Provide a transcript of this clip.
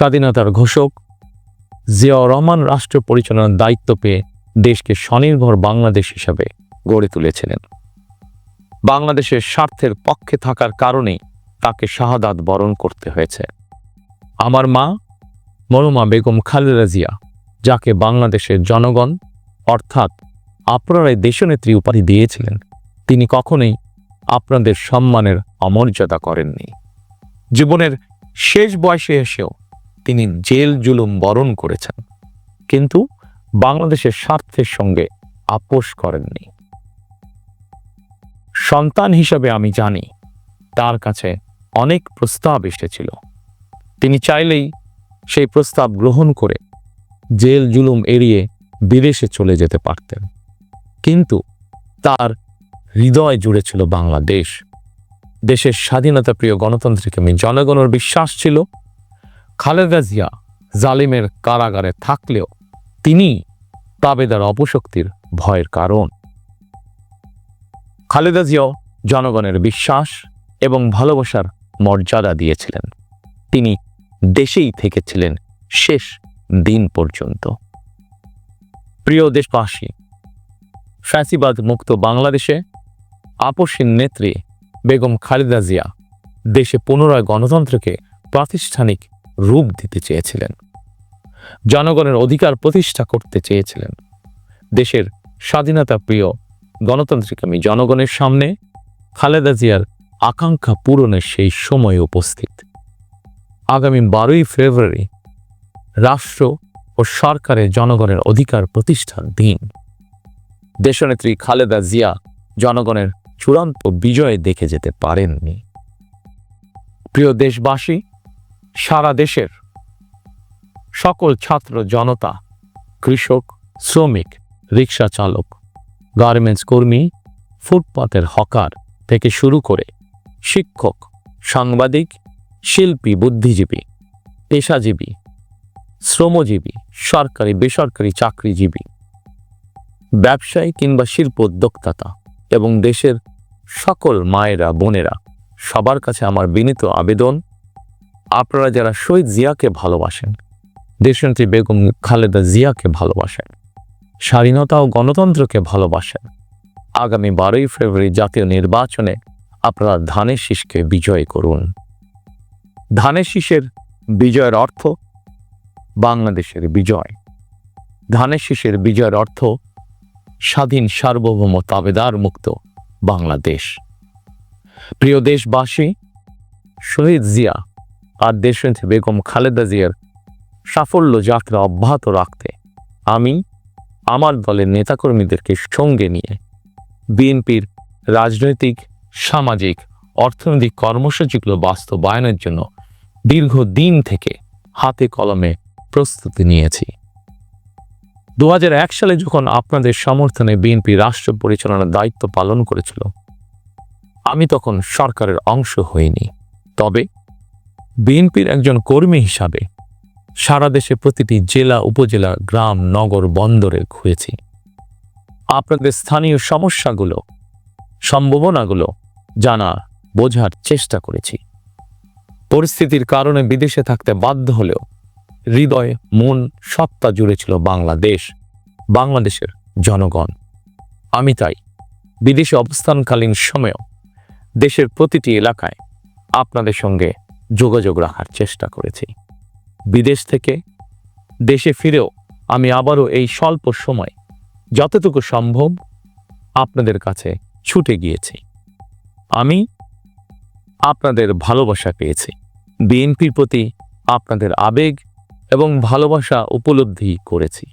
স্বাধীনতার ঘোষক জিয়াউর রহমান রাষ্ট্র পরিচালনার দায়িত্ব পেয়ে দেশকে স্বনির্ভর বাংলাদেশ হিসাবে গড়ে তুলেছিলেন। বাংলাদেশের স্বার্থের পক্ষে থাকার কারণেই তাকে শাহাদাত বরণ করতে হয়েছে। আমার মা মরহুমা বেগম খালেদা জিয়া, যাকে বাংলাদেশের জনগণ অর্থাৎ আপনারাই দেশনেত্রী উপাধি দিয়েছিলেন, তিনি কখনোই আপনাদের সম্মানের অমর্যাদা করেননি। জীবনের শেষ বয়সে এসেও তিনি জেল জুলুম বরণ করেছেন, কিন্তু বাংলাদেশের স্বার্থের সঙ্গে আপোষ করেননি। সন্তান হিসাবে আমি জানি তার কাছে অনেক প্রস্তাব এসেছিল। তিনি চাইলেই সেই প্রস্তাব গ্রহণ করে জেল জুলুম এড়িয়ে বিদেশে চলে যেতে পারতেন, কিন্তু তার হৃদয় জুড়ে ছিল বাংলাদেশ। দেশের স্বাধীনতা প্রিয় গণতন্ত্রপ্রেমী জনগণের বিশ্বাস ছিল খালেদা জিয়া জালিমের কারাগারে থাকলেও তিনি তাবেদার অপশক্তির ভয়ের কারণ। খালেদা জিয়াও জনগণের বিশ্বাস এবং ভালোবাসার মর্যাদা দিয়েছিলেন। তিনি দেশেই থেকেছিলেন শেষ দিন পর্যন্ত। প্রিয় দেশবাসী, ফ্যাসিবাদ মুক্ত বাংলাদেশে আপসীন নেত্রী বেগম খালেদা জিয়া দেশে পুনরায় গণতন্ত্রকে প্রাতিষ্ঠানিক রূপ দিতে চেয়েছিলেন, জনগণের অধিকার প্রতিষ্ঠা করতে চেয়েছিলেন। দেশের স্বাধীনতা প্রিয় গণতান্ত্রিকামী জনগণের সামনে খালেদা জিয়ার আকাঙ্ক্ষা পূরণের সেই সময় উপস্থিত। আগামী 12ই ফেব্রুয়ারি রাষ্ট্র ও সরকারের জনগণের অধিকার প্রতিষ্ঠার দিন। দেশনেত্রী খালেদা জিয়া জনগণের চূড়ান্ত বিজয় দেখে যেতে পারেননি। প্রিয় দেশবাসী, সারা দেশের সকল ছাত্র জনতা, কৃষক, শ্রমিক, রিক্সা চালক, গার্মেন্টস কর্মী, ফুটপাতের হকার থেকে শুরু করে শিক্ষক, সাংবাদিক, শিল্পী, বুদ্ধিজীবী, পেশাজীবী, শ্রমজীবী, সরকারি বেসরকারি চাকরিজীবী, ব্যবসায়ী কিংবা শিল্প উদ্যোক্তা এবং দেশের সকল মায়েরা, বোনেরা, সবার কাছে আমার বিনীত আবেদন, আপনারা যারা শহীদ জিয়াকে ভালোবাসেন, দেশনেত্রী বেগম খালেদা জিয়াকে ভালোবাসেন, স্বাধীনতা ও গণতন্ত্রকে ভালোবাসেন, আগামী 12ই ফেব্রুয়ারি জাতীয় নির্বাচনে আপনারা ধানের শীষকে বিজয় করুন। ধানের শীষের বিজয়ের অর্থ বাংলাদেশের বিজয়। ধানের শীষের বিজয়ের অর্থ স্বাধীন, সার্বভৌম, তাবেদার মুক্ত বাংলাদেশ। প্রিয় দেশবাসী, শহীদ জিয়া আর দেশনেত্রী বেগম খালেদা জিয়ার সাফল্য যাত্রা অব্যাহত রাখতে আমি আমার দলের নেতাকর্মীদেরকে সঙ্গে নিয়ে বিএনপির রাজনৈতিক, সামাজিক, অর্থনৈতিক কর্মসূচিগুলো বাস্তবায়নের জন্য দীর্ঘদিন থেকে হাতে কলমে প্রস্তুতি নিয়েছি। 2001 সালে যখন আপনাদের সমর্থনে বিএনপি রাষ্ট্র পরিচালনার দায়িত্ব পালন করেছিল, আমি তখন সরকারের অংশ হইনি। তবে বিএনপির একজন কর্মী হিসাবে সারা দেশে প্রতিটি জেলা, উপজেলা, গ্রাম, নগর, বন্দরে ঘুরেছি। আপনাদের স্থানীয় সমস্যাগুলো, সম্ভাবনাগুলো জানা, বোঝার চেষ্টা করেছি। পরিস্থিতির কারণে বিদেশে থাকতে বাধ্য হলেও হৃদয়, মন, সত্তা জুড়ে ছিল বাংলাদেশ, বাংলাদেশের জনগণ। আমি তাই বিদেশে অবস্থানকালীন সময়েও দেশের প্রতিটি এলাকায় আপনাদের সঙ্গে যোগাযোগ রাখার চেষ্টা করেছি। বিদেশ থেকে দেশে ফিরেও আমি আবারও এই স্বল্প সময় যতটুকু সম্ভব আপনাদের কাছে ছুটে গিয়েছি। আমি আপনাদের ভালোবাসা পেয়েছি, বিএনপির প্রতি আপনাদের আবেগ এবং ভালোবাসা উপলব্ধি করেছি।